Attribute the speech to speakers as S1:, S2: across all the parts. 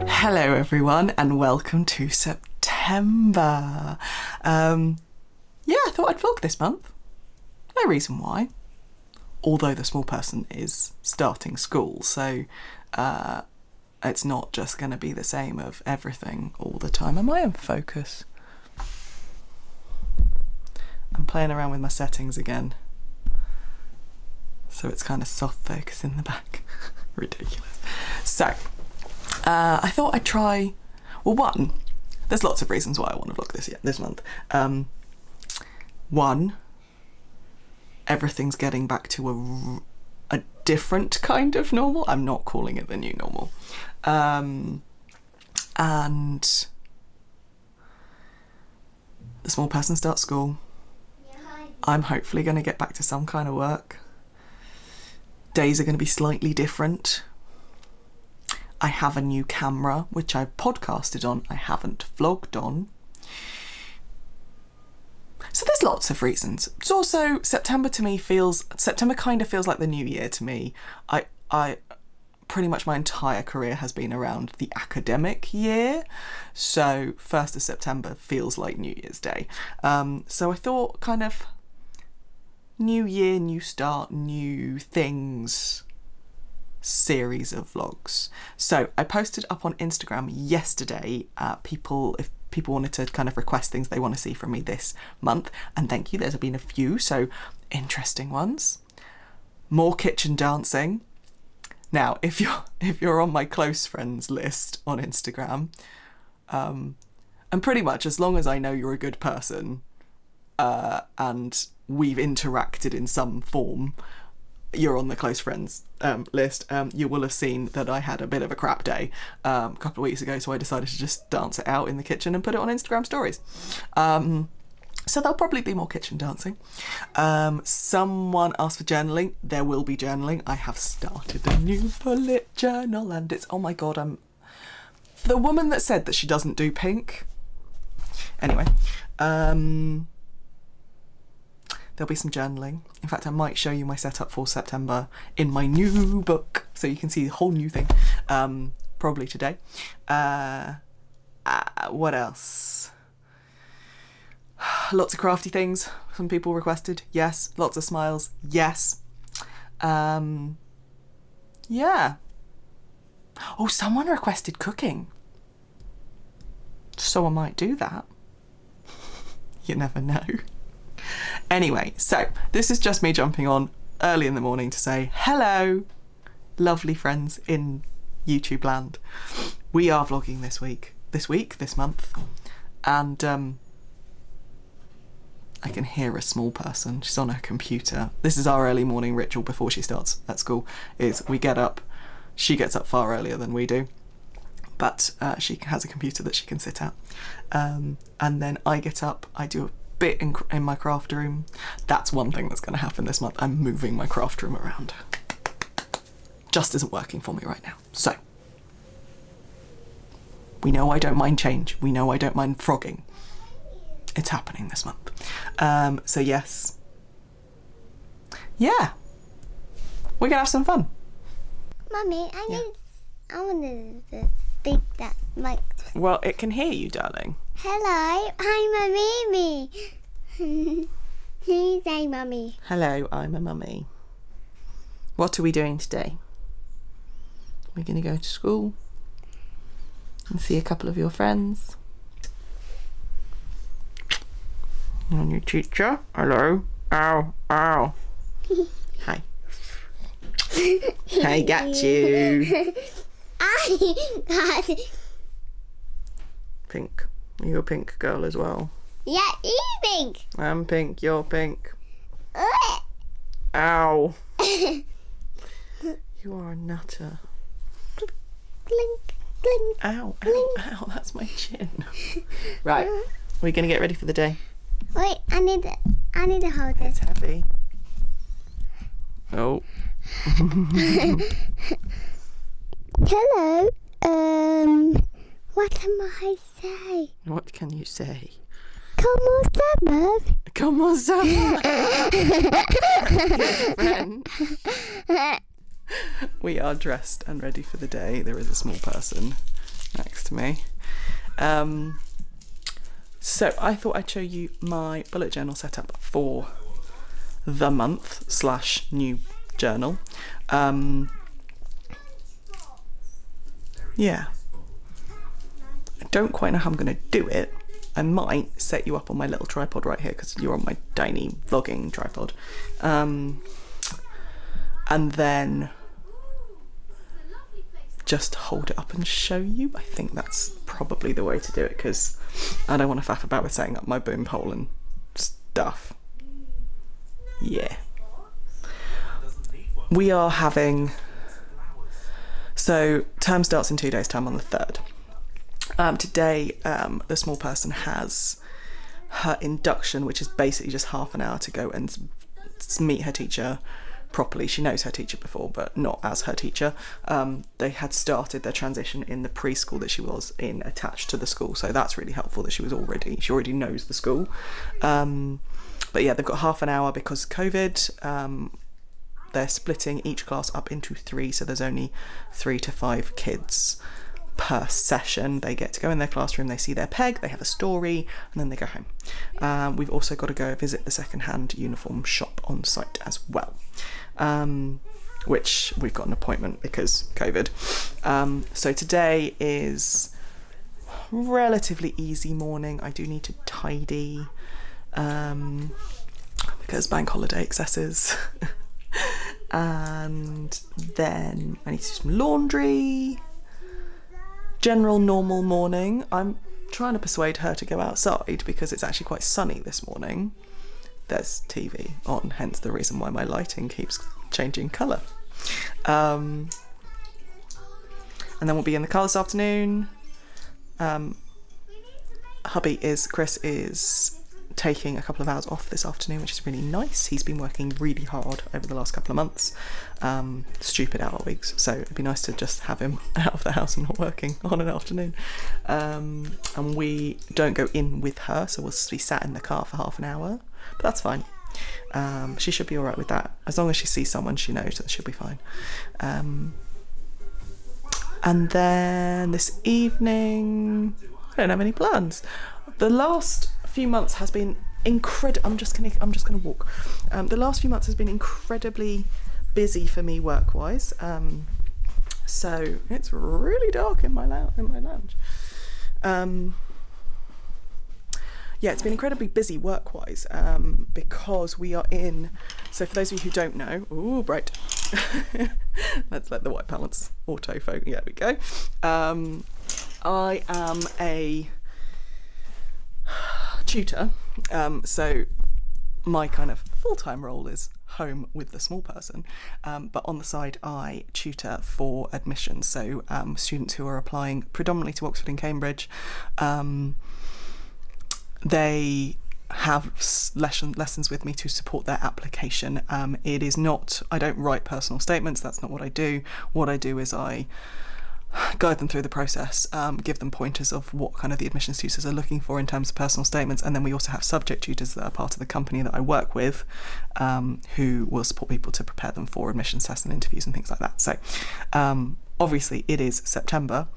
S1: Hello everyone and welcome to September. I thought I'd vlog this month. No reason why. Although the small person is starting school, so it's not just going to be the same of everything all the time. Am I in focus? I'm playing around with my settings again. So it's kind of soft focus in the back. Ridiculous. So, I thought I'd try, well, one, there's lots of reasons why I want to vlog this month. One, everything's getting back to a different kind of normal. I'm not calling it the new normal. And the small person starts school. I'm hopefully going to get back to some kind of work. Days are going to be slightly different. I have a new camera, which I've podcasted on. I haven't vlogged on. So there's lots of reasons. It's also, September kind of feels like the new year to me. I pretty much my entire career has been around the academic year. So 1st of September feels like New Year's Day. So I thought kind of new year, new start, new things series of vlogs. So I posted up on Instagram yesterday, if people wanted to kind of request things they want to see from me this month, and thank you, there's been a few, so interesting ones. More kitchen dancing. Now, if you're on my close friends list on Instagram, and pretty much as long as I know you're a good person, and we've interacted in some form, you're on the close friends list, you will have seen that I had a bit of a crap day a couple of weeks ago, so I decided to just dance it out in the kitchen and put it on Instagram stories. So there'll probably be more kitchen dancing. Someone asked for journaling. There will be journaling. I have started a new bullet journal and it's, oh my god, the woman that said that she doesn't do pink. Anyway, there'll be some journaling. In fact, I might show you my setup for September in my new book, so you can see the whole new thing, probably today. What else? Lots of crafty things, some people requested, yes. Lots of smiles, yes. Yeah. Oh, someone requested cooking. So I might do that. You never know. Anyway, so this is just me jumping on early in the morning to say hello, lovely friends in YouTube land. We are vlogging this month, and I can hear a small person. She's on her computer. This is our early morning ritual before she starts at school, is we get up, she gets up far earlier than we do, but she has a computer that she can sit at, and then I get up, I do a bit in my craft room. That's one thing that's going to happen this month. I'm moving my craft room around. Just isn't working for me right now. So we know I don't mind change. We know I don't mind frogging. It's happening this month. So yes. Yeah. We're gonna have some fun.
S2: Mummy, I want to speak that mic.
S1: Well, it can hear you, darling.
S2: Hello, I'm a Mimi. Please say Mummy.
S1: Hello, I'm a mummy. What are we doing today? We're going to go to school and see a couple of your friends. And your teacher. Hello. Ow, ow. Hi. I got you.
S2: I got
S1: Pink. You're a pink girl as well.
S2: Yeah, you pink.
S1: I'm pink, you're pink. Ow. You are a nutter.
S2: Blink, blink.
S1: Ow,
S2: Blink.
S1: ow, ow, that's my chin. Right, we're going to get ready for the day.
S2: Wait, I need to hold
S1: It's
S2: this.
S1: heavy. Oh.
S2: Hello. What can I say?
S1: What can you say?
S2: Como sabes?
S1: Como sabes? Friend. We are dressed and ready for the day. There is a small person next to me. So I thought I'd show you my bullet journal setup for the month / new journal. Yeah. I don't quite know how I'm going to do it. I might set you up on my little tripod right here because you're on my tiny vlogging tripod. And then just hold it up and show you. I think that's probably the way to do it because I don't want to faff about with setting up my boom pole and stuff. Yeah. We are having... So term starts in 2 days' time on the 3rd. Today, the small person has her induction, which is basically just half an hour to go and meet her teacher properly. She knows her teacher before, but not as her teacher. They had started their transition in the preschool that she was in, attached to the school, so that's really helpful that she already knows the school. But yeah, they've got half an hour because COVID. They're splitting each class up into 3, so there's only 3 to 5 kids per session. They get to go in their classroom, they see their peg, they have a story, and then they go home. We've also got to go visit the second-hand uniform shop on site as well, which we've got an appointment because COVID. So today is relatively easy morning. I do need to tidy because bank holiday excesses. And then I need to do some laundry. General normal morning. I'm trying to persuade her to go outside because it's actually quite sunny this morning. There's TV on, hence the reason why my lighting keeps changing colour. And then we'll be in the car this afternoon. Chris is taking a couple of hours off this afternoon, which is really nice. He's been working really hard over the last couple of months. Stupid hour weeks, so it'd be nice to just have him out of the house and not working on an afternoon. And we don't go in with her, so we'll be sat in the car for half an hour, but that's fine. She should be all right with that. As long as she sees someone she knows, that she'll be fine. And then this evening, I don't have any plans. The last few months has been incredible. I'm just gonna walk. The last few months has been incredibly busy for me work-wise. So it's really dark in my lounge. Yeah, it's been incredibly busy work-wise because we are in. So for those of you who don't know, ooh, bright. Let's let the white balance autofocus. Yeah, there we go. I am a tutor, so my kind of full-time role is home with the small person, but on the side I tutor for admissions, so students who are applying predominantly to Oxford and Cambridge. They have lessons with me to support their application. It is not, I don't write personal statements, that's not what I do. What I do is I guide them through the process, give them pointers of what kind of the admissions tutors are looking for in terms of personal statements, and then we also have subject tutors that are part of the company that I work with, who will support people to prepare them for admissions tests and interviews and things like that. So obviously it is September.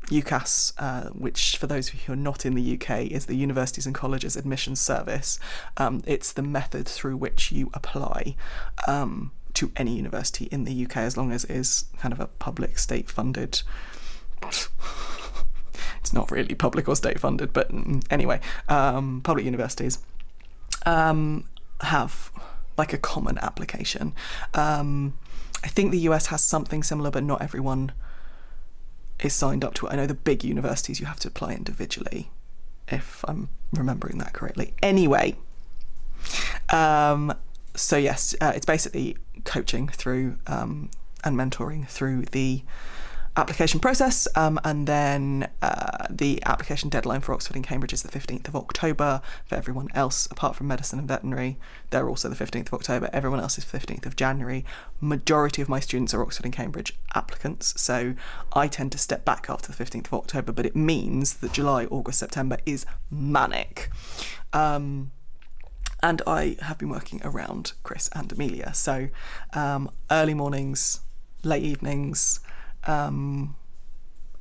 S1: UCAS, which for those of you who are not in the UK is the Universities and Colleges Admissions Service. It's the method through which you apply to any university in the UK, as long as it is kind of a public state funded. It's not really public or state funded, but anyway, public universities have like a common application. I think the US has something similar, but not everyone is signed up to it. I know the big universities you have to apply individually, if I'm remembering that correctly. Anyway, so yes, it's basically coaching through and mentoring through the application process, and then the application deadline for Oxford and Cambridge is the 15th of October. For everyone else, apart from medicine and veterinary, they're also the 15th of October. Everyone else is 15th of January. Majority of my students are Oxford and Cambridge applicants, so I tend to step back after the 15th of October, but it means that July, August, September is manic. And I have been working around Chris and Amelia, so early mornings, late evenings.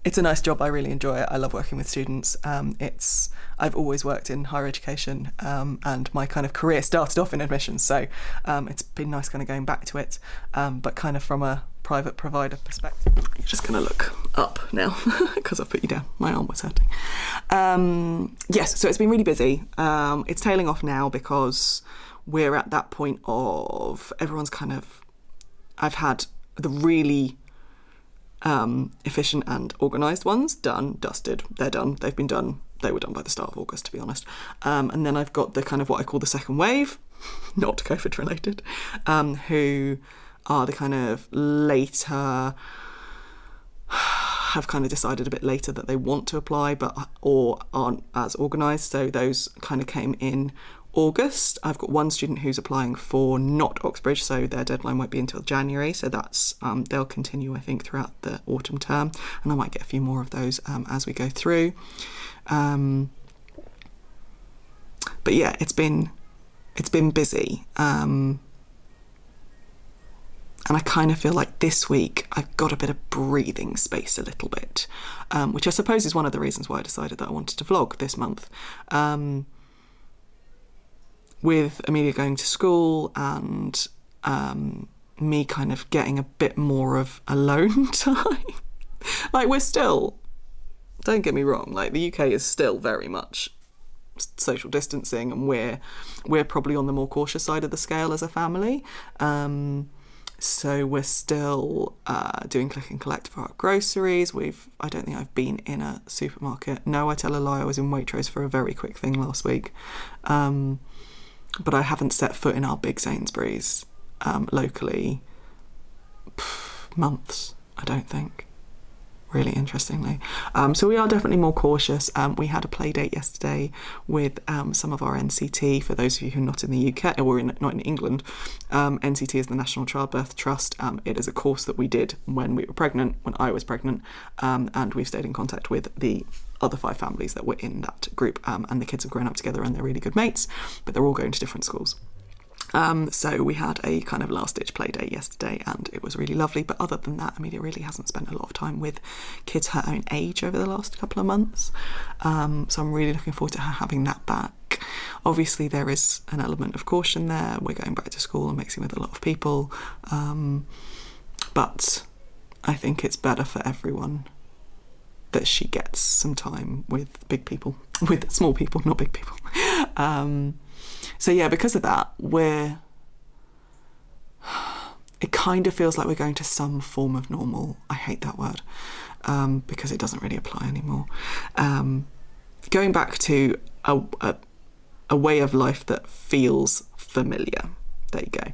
S1: It's a nice job. I really enjoy it. I love working with students. I've always worked in higher education, and my kind of career started off in admissions, so it's been nice kind of going back to it, but kind of from a private provider perspective. You're just going to look up now because I've put you down. My arm was hurting. Yes, so it's been really busy. It's tailing off now because we're at that point of everyone's kind of, I've had the really efficient and organised ones done, dusted, they're done, they've been done, they were done by the start of August, to be honest. And then I've got the kind of what I call the second wave, not COVID related, who are the kind of later, have kind of decided a bit later that they want to apply, or aren't as organised, so those kind of came in August. I've got one student who's applying for not Oxbridge, so their deadline won't be until January, so that's they'll continue, I think, throughout the autumn term, and I might get a few more of those as we go through. But yeah, it's been busy, and I kind of feel like this week I've got a bit of breathing space a little bit, which I suppose is one of the reasons why I decided that I wanted to vlog this month. With Amelia going to school and me kind of getting a bit more of alone time. Like, we're still, don't get me wrong, like the UK is still very much social distancing, and we're probably on the more cautious side of the scale as a family. So we're still doing click and collect for our groceries. I don't think I've been in a supermarket. No, I tell a lie, I was in Waitrose for a very quick thing last week. But I haven't set foot in our big Sainsbury's locally months, I don't think, really interestingly. So we are definitely more cautious. We had a play date yesterday with some of our NCT. For those of you who are not in the UK, or not in England, NCT is the National Childbirth Trust. It is a course that we did when we were pregnant, when I was pregnant, and we've stayed in contact with the other 5 families that were in that group, and the kids have grown up together and they're really good mates, but they're all going to different schools. So we had a kind of last-ditch play day yesterday, and it was really lovely. But other than that, Amelia really hasn't spent a lot of time with kids her own age over the last couple of months. So I'm really looking forward to her having that back. Obviously, there is an element of caution there. We're going back to school and mixing with a lot of people. But I think it's better for everyone that she gets some time with big people, with small people, not big people. So yeah, because of that, it kind of feels like we're going to some form of normal. I hate that word, because it doesn't really apply anymore. Going back to a way of life that feels familiar. There you go.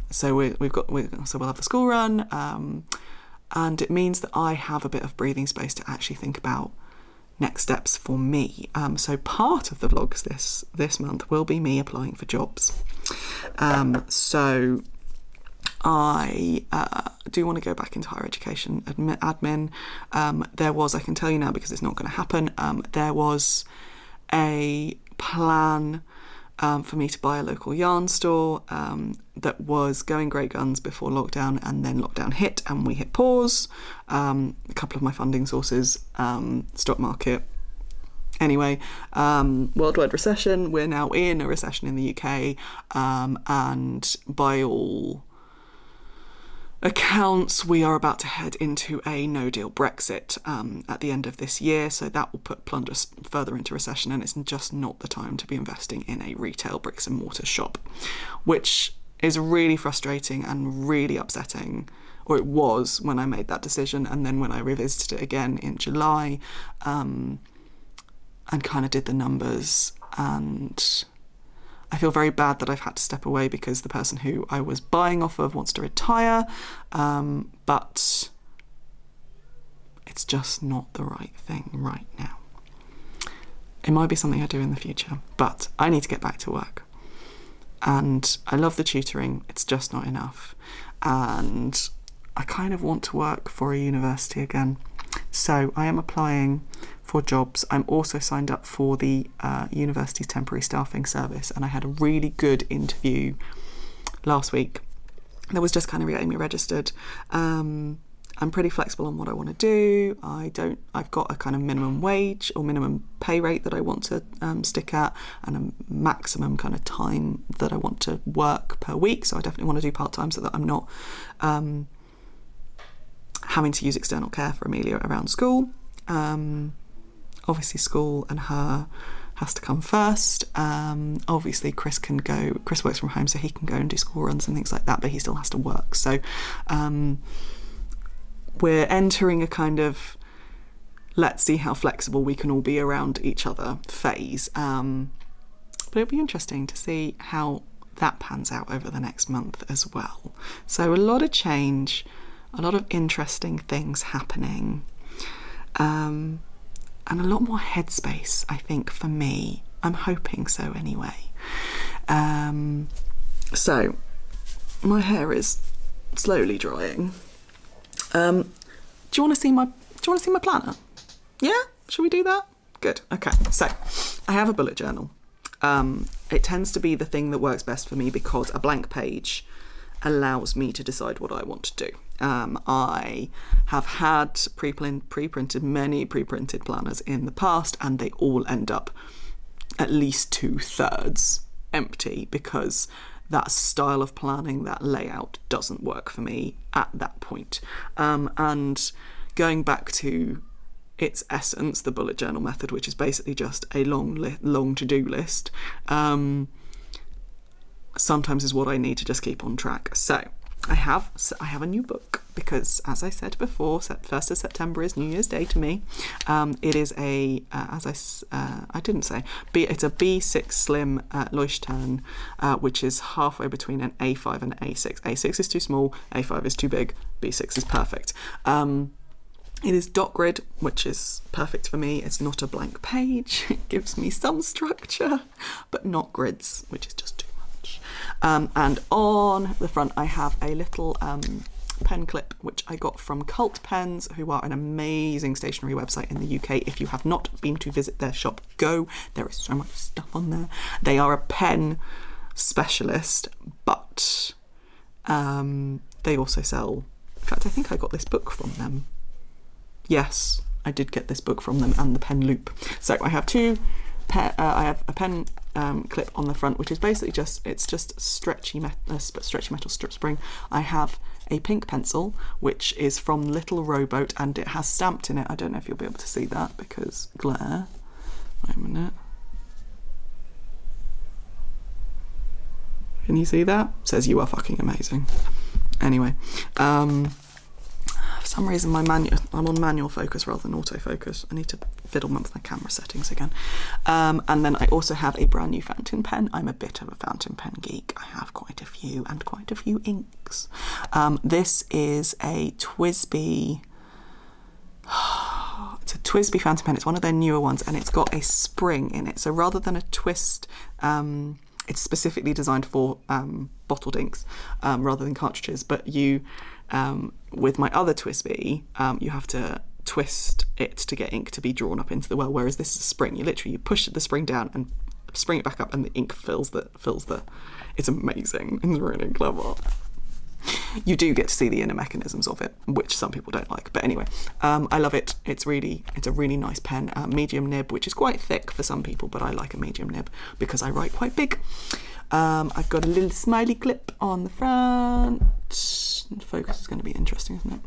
S1: So we'll have the school run, and it means that I have a bit of breathing space to actually think about next steps for me. So part of the vlogs this month will be me applying for jobs. So I do want to go back into higher education admin. I can tell you now because it's not going to happen, there was a plan for me to buy a local yarn store that was going great guns before lockdown, and then lockdown hit and we hit pause. A couple of my funding sources, stock market. Anyway, worldwide recession. We're now in a recession in the UK, and by all accounts, we are about to head into a no-deal Brexit at the end of this year, so that will plunge us further into recession, and it's just not the time to be investing in a retail bricks and mortar shop, which is really frustrating and really upsetting, or it was when I made that decision, and then when I revisited it again in July, and kind of did the numbers, and I feel very bad that I've had to step away because the person who I was buying off of wants to retire, but It's just not the right thing right now. It might be something I do in the future, but I need to get back to work. And I love the tutoring, it's just not enough. And I kind of want to work for a university again. So I am applying for jobs. I'm also signed up for the university's temporary staffing service, and I had a really good interview last week that was just kind of getting me registered. I'm pretty flexible on what I want to do. I've got a kind of minimum wage or minimum pay rate that I want to stick at, and a maximum kind of time that I want to work per week. So I definitely want to do part-time so that I'm not having to use external care for Amelia around school. Obviously school and her has to come first. Obviously Chris works from home, so he can go and do school runs and things like that, but he still has to work. So we're entering a kind of let's see how flexible we can all be around each other phase. But it'll be interesting to see how that pans out over the next month as well. So a lot of change, a lot of interesting things happening, and a lot more headspace, I think, for me. I'm hoping so anyway. So my hair is slowly drying. Do you want to see my planner? Yeah? Shall we do that? Good. Okay. So I have a bullet journal. It tends to be the thing that works best for me because a blank page allows me to decide what I want to do. I have had many pre-printed planners in the past, and they all end up at least 2/3 empty because that style of planning, that layout doesn't work for me at that point. And going back to its essence, the bullet journal method, which is basically just a long to-do list, sometimes is what I need to just keep on track. So I have a new book because, as I said before, 1st of September is New Year's Day to me. It is a, it's a B6 Slim Leuchtturm, which is halfway between an A5 and an A6. A6 is too small, A5 is too big, B6 is perfect. It is dot grid, which is perfect for me. It's not a blank page. It gives me some structure, but not grids, which is just too much. And on the front, I have a little pen clip, which I got from Cult Pens, who are an amazing stationery website in the UK. If you have not been to visit their shop, go. There is so much stuff on there. They are a pen specialist, but they also sell, in fact, I think I got this book from them. Yes, I did get this book from them, and the pen loop. So I have I have a pen clip on the front, which is basically just stretchy metal strip spring. I have a pink pencil, which is from Little Rowboat, and it has stamped in it. I don't know if you'll be able to see that because glare. Wait a minute. Can you see that? It says, "You are fucking amazing." Anyway, for some reason I'm on manual focus rather than autofocus. I need to fiddle with my camera settings again. And then I also have a brand new fountain pen. I'm a bit of a fountain pen geek. I have quite a few and quite a few inks. This is a TWSBI. It's a TWSBI fountain pen. It's one of their newer ones, and it's got a spring in it. So rather than a twist, it's specifically designed for bottled inks rather than cartridges. But you, with my other TWSBI, you have to twist it to get ink to be drawn up into the well, whereas this is a spring. You push the spring down and spring it back up, and the ink fills the. It's amazing. It's really clever. You do get to see the inner mechanisms of it, which some people don't like. But anyway, I love it. It's a really nice pen. Medium nib, which is quite thick for some people, but I like a medium nib because I write quite big. I've got a little smiley clip on the front. The focus is going to be interesting, isn't it?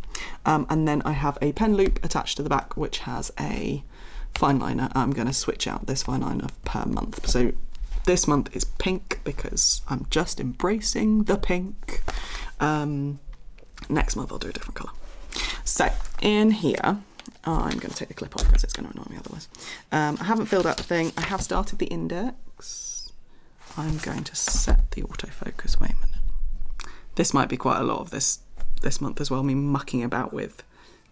S1: And then I have a pen loop attached to the back, which has a fine liner. I'm going to switch out this fine liner per month. So this month is pink because I'm just embracing the pink. Next month I'll do a different colour. So in here, I'm going to take the clip off because it's going to annoy me otherwise. I haven't filled out the thing. I have started the index. I'm going to set the autofocus. Wait a minute. This might be quite a lot of this month as well, me mucking about with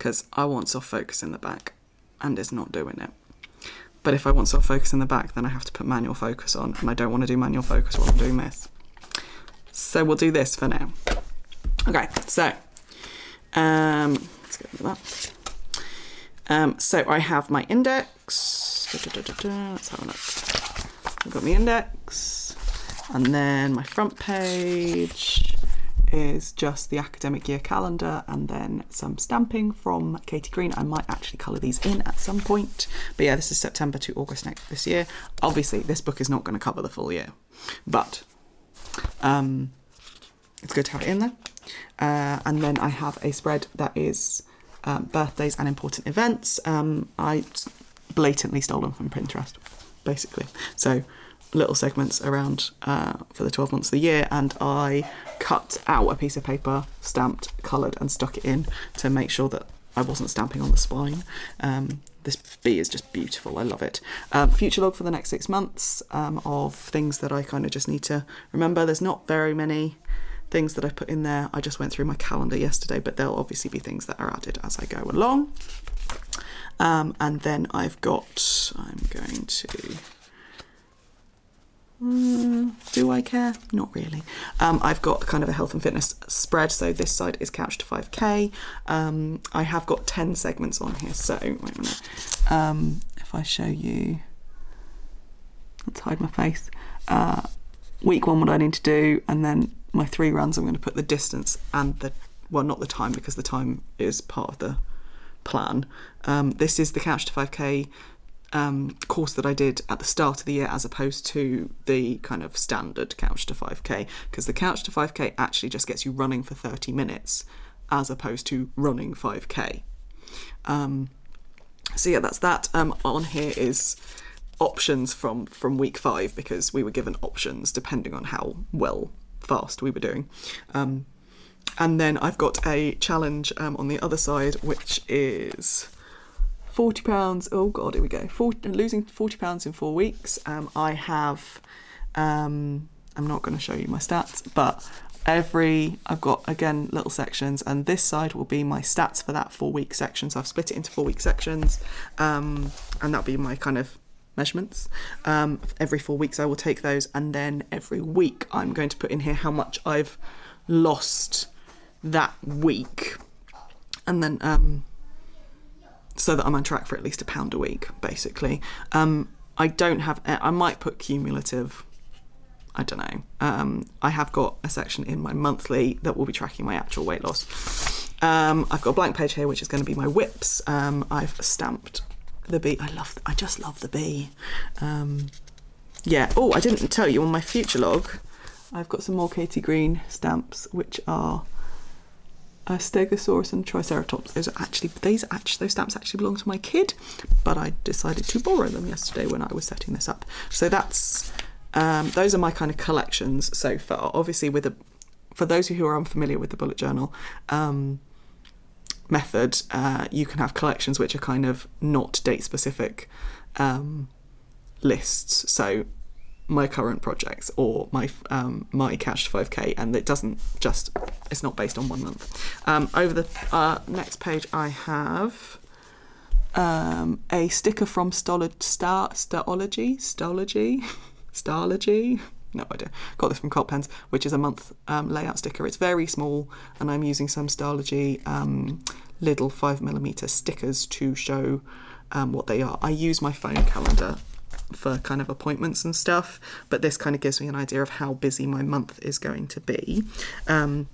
S1: because I want soft focus in the back and it's not doing it. But if I want soft focus in the back, then I have to put manual focus on, and I don't want to do manual focus while I'm doing this. So we'll do this for now. Okay, so let's get rid of that. So I have my index. Let's have a look. I've got my index, and then my front page is just the academic year calendar, and then some stamping from Katie Green. I might actually colour these in at some point, but yeah, this is September to August this year. Obviously this book is not going to cover the full year, but it's good to have it in there. And then I have a spread that is birthdays and important events. I blatantly stole them from Pinterest, basically. So little segments around for the 12 months of the year, and I cut out a piece of paper, stamped, coloured and stuck it in to make sure that I wasn't stamping on the spine. This bee is just beautiful, I love it. Future log for the next 6 months of things that I kind of just need to remember. There's not very many things that I put in there. I just went through my calendar yesterday, but there'll obviously be things that are added as I go along. And then I've got, I'm going to, do I care? Not really. I've got kind of a health and fitness spread. So this side is Couch to 5K. I have got 10 segments on here. So wait a minute. If I show you, let's hide my face. Week 1, what I need to do, and then my 3 runs, I'm going to put the distance and the, well, not the time, because the time is part of the plan. This is the Couch to 5K course that I did at the start of the year, as opposed to the kind of standard Couch to 5K, because the Couch to 5K actually just gets you running for 30 minutes as opposed to running 5K. So yeah, that's that. On here is options from week 5, because we were given options depending on how fast we were doing. And then I've got a challenge on the other side, which is £40. Oh God, here we go. Losing £40 in 4 weeks. I have, I'm not going to show you my stats, but I've got, again, little sections, and this side will be my stats for that 4-week section. So I've split it into 4-week sections, and that'll be my kind of measurements. Every 4 weeks I will take those, and then every week I'm going to put in here how much I've lost that week, and then so that I'm on track for at least £1 a week, basically. I don't have, I might put cumulative, I don't know. I have got a section in my monthly that will be tracking my actual weight loss. I've got a blank page here, which is going to be my whips. I've stamped the bee. I just love the bee. Yeah. Oh, I didn't tell you, on my future log, I've got some more Katie Green stamps, which are a Stegosaurus and Triceratops. Those stamps actually belong to my kid, but I decided to borrow them yesterday when I was setting this up. So that's those are my kind of collections so far. Obviously, for those who are unfamiliar with the bullet journal method, you can have collections which are kind of not date specific lists. So my current projects, or my Couch to 5K, and it's not based on 1 month. Over the next page I have a sticker from Starology, no idea, got this from Cult Pens, which is a month layout sticker. It's very small, and I'm using some Starology Lidl 5mm stickers to show what they are. I use my phone calendar for kind of appointments and stuff, but this kind of gives me an idea of how busy my month is going to be. Down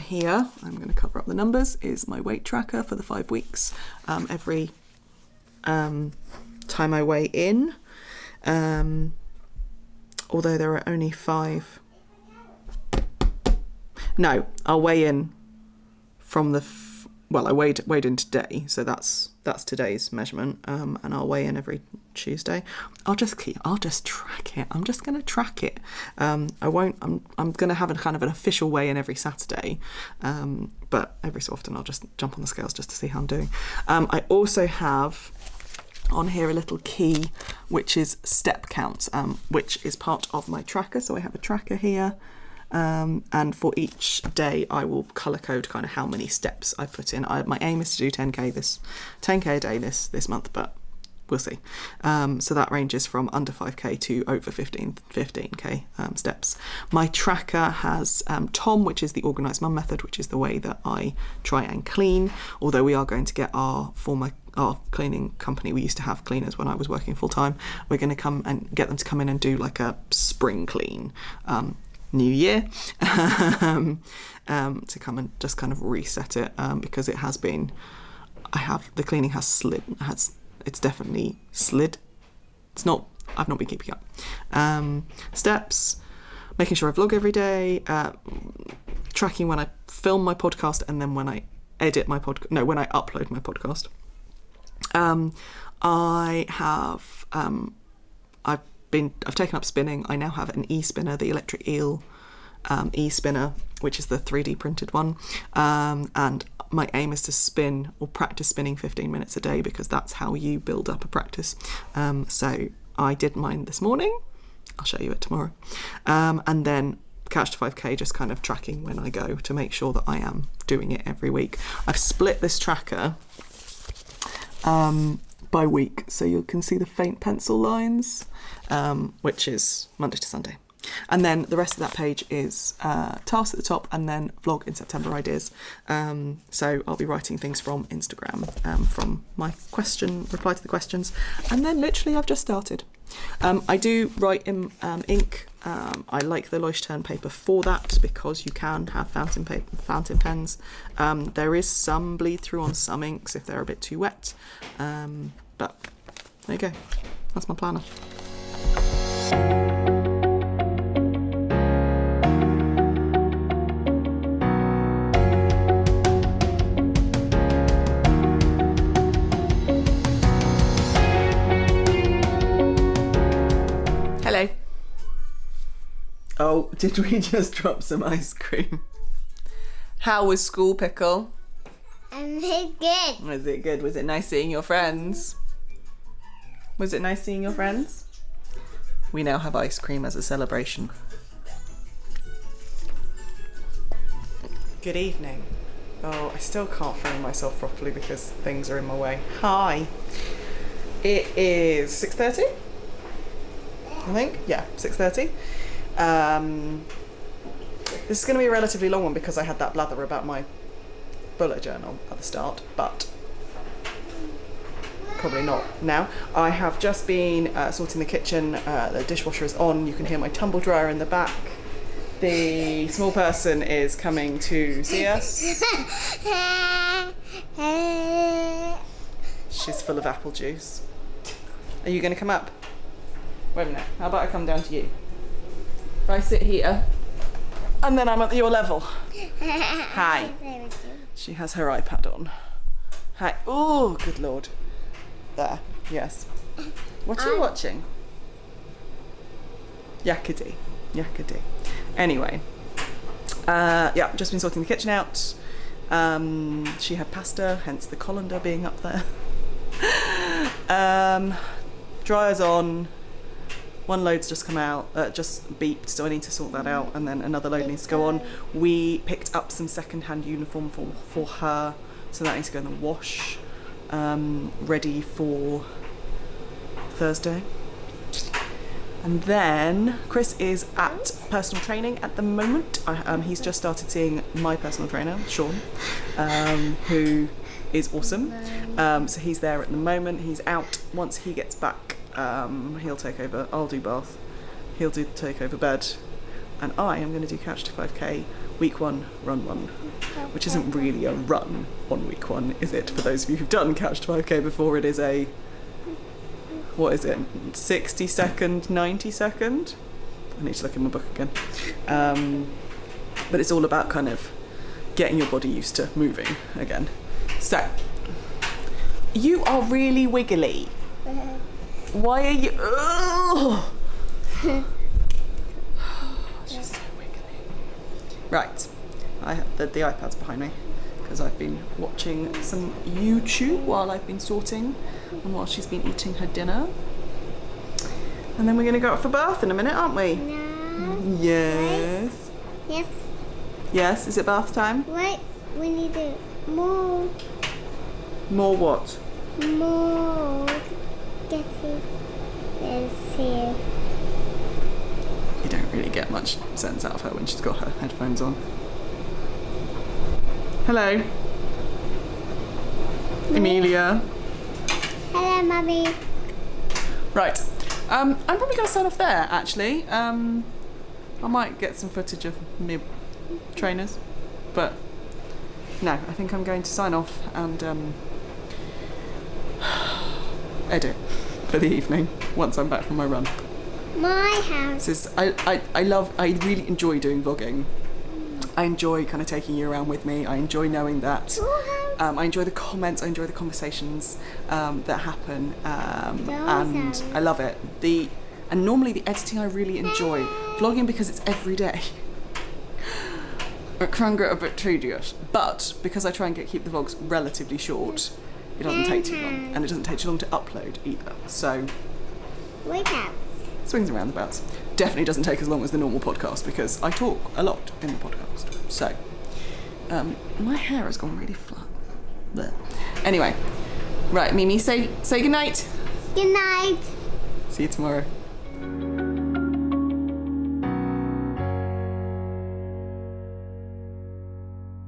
S1: here, I'm going to cover up the numbers, is my weight tracker for the 5 weeks. Every time I weigh in, although there are only 5, no, I'll weigh in from the well, I weighed in today, so that's today's measurement, and I'll weigh in every Tuesday. I'll just track it. I'm just going to track it. I'm going to have a kind of an official weigh in every Saturday, but every so often I'll just jump on the scales just to see how I'm doing. I also have on here a little key, which is step counts, which is part of my tracker. So I have a tracker here. And for each day I will colour code kind of how many steps I put in. My aim is to do 10k a day this month, but we'll see. So that ranges from under 5k to over 15k steps. My tracker has Tom, which is the Organised Mum method, which is the way that I try and clean, although we are going to get our cleaning company. We used to have cleaners when I was working full time. We're going to come and get them to come in and do like a spring clean, new year, to come and just kind of reset it, because it has been, the cleaning has slid, it's definitely slid. I've not been keeping up. Steps, making sure I vlog every day, tracking when I film my podcast and then when I edit my podcast, when I upload my podcast. I've taken up spinning. I now have an e-spinner, the electric eel e-spinner, which is the 3D printed one. And my aim is to spin or practice spinning 15 minutes a day, because that's how you build up a practice. So I did mine this morning. I'll show you it tomorrow. And then Couch to 5k, just kind of tracking when I go to make sure that I am doing it every week. I've split this tracker by week, so you can see the faint pencil lines, which is Monday to Sunday. And then the rest of that page is tasks at the top, and then vlog in September ideas. So I'll be writing things from Instagram, from my reply to the questions. And then literally I've just started. I do write in ink. I like the Leuchtturm paper for that, because you can have fountain pens. There is some bleed through on some inks if they're a bit too wet. But there you go. That's my planner. Hello. Oh, did we just drop some ice cream? How was school, Pickle?
S2: Good.
S1: Was it good? Was it nice seeing your friends? Was it nice seeing your friends? We now have ice cream as a celebration. Good evening. Oh, I still can't film myself properly because things are in my way. Hi. It is 6:30? I think, yeah, 6:30. This is going to be a relatively long one because I had that blather about my bullet journal at the start, but probably not now. I have just been sorting the kitchen. The dishwasher is on. You can hear my tumble dryer in the back. The small person is coming to see us. She's full of apple juice. Are you going to come up? Wait a minute, how about I come down to you? If I sit here, and then I'm at your level. Hi. She has her iPad on. Hi. Oh, good Lord. There, yes. What are you watching? Yakety. Anyway. Yeah, just been sorting the kitchen out. She had pasta, hence the colander being up there. Dryer's on. One load's just come out, just beeped, so I need to sort that out, and then another load needs to go on. We picked up some second-hand uniform for her, so that needs to go in the wash, ready for Thursday. And then Chris is at personal training at the moment. He's just started seeing my personal trainer, Sean, who is awesome. So he's there at the moment. He's out. Once he gets back, he'll take over. I'll do bath. He'll take over bed, and I am going to do Couch to 5k week 1, run 1, which isn't really a run on week 1, is it? For those of you who've done Couch to 5k before, it is a, what is it, 60 second, 90 second? I need to look in my book again. But it's all about kind of getting your body used to moving again. So, you are really wiggly. Why are you? Oh! She's so wiggly. Right, I have the iPad's behind me because I've been watching some YouTube while I've been sorting and while she's been eating her dinner. And then we're going to go out for bath in a minute, aren't we?
S2: No.
S1: Yes.
S2: Yes.
S1: Yes, is it bath time?
S2: Wait, we need more.
S1: More what?
S2: More. Getting this here.
S1: You don't really get much sense out of her when she's got her headphones on. Hello. Emilia.
S2: Hello, Mummy.
S1: Right. I'm probably going to sign off there, actually. I might get some footage of me trainers, but no, I think I'm going to sign off and edit for the evening once I'm back from my run.
S2: My house.
S1: This is, I really enjoy doing vlogging. I enjoy kind of taking you around with me. I enjoy knowing that. I enjoy the comments, I enjoy the conversations that happen, and I love it. And normally the editing I really enjoy. Vlogging because it's every day. It can get a bit tedious, but because I try and keep the vlogs relatively short, it doesn't take too long, and it doesn't take too long to upload either. So,
S2: Wake up.
S1: swings and roundabouts. Definitely doesn't take as long as the normal podcast because I talk a lot in the podcast. So, my hair has gone really flat. Blech. Anyway, right, Mimi, say goodnight.
S2: Good night.
S1: See you tomorrow.